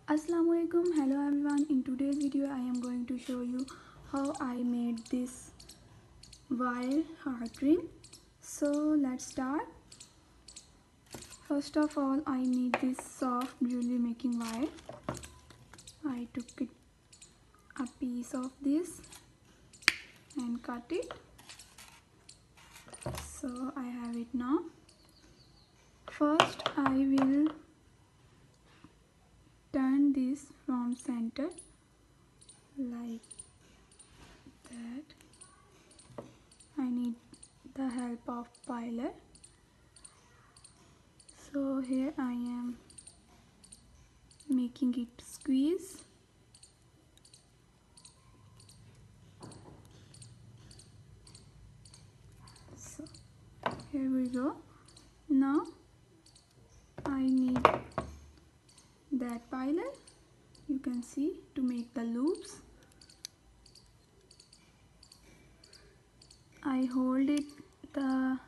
Assalamualaikum, hello everyone. In today's video I am going to show you how I made this wire heart ring. So let's start. First of all, I need this soft jewelry making wire. I took a piece of this and cut it. So I have it now. First I will turn this from center like that. I need the help of piler. So here I am making it squeeze. So here we go. Now I need that piler, you can see, to make the loops. I hold the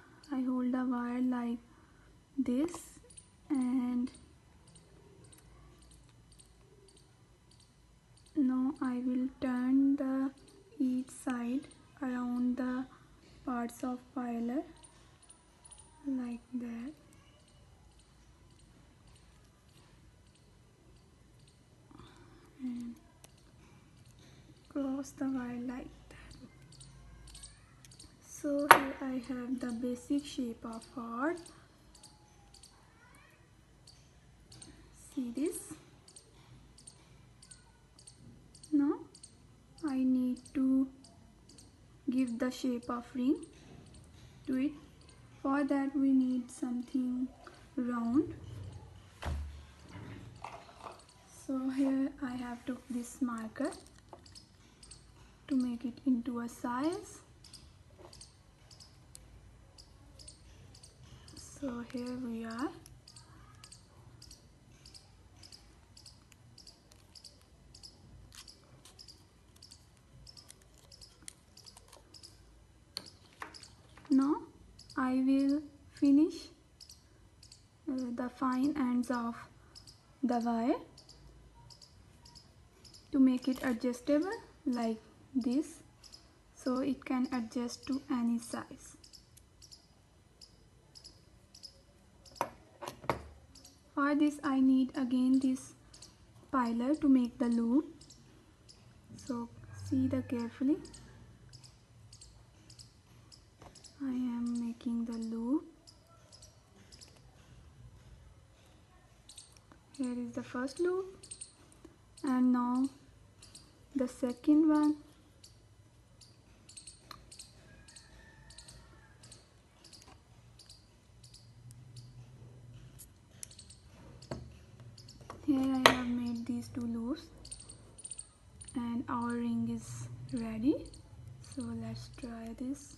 wire like this, and now I will turn the each side around the parts of piler like that. And cross the wire like that. So here I have the basic shape of heart. See this? Now I need to give the shape of ring to it. For that we need something round. So here I have took this marker to make it into a size. So here we are. Now I will finish the fine ends of the wire to make it adjustable like this, so it can adjust to any size. For this I need again this piler to make the loop. So see the carefully. I am making the loop. Here is the first loop, and now the second one. Here I have made these two loops and our ring is ready. So let's try this.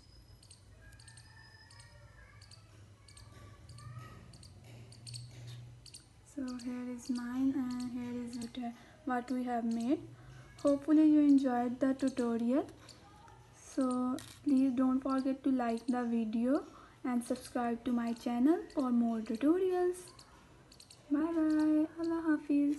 So here is mine and here is what we have made. Hopefully you enjoyed the tutorial. So please don't forget to like the video and subscribe to my channel for more tutorials. Bye bye. Allah Hafiz.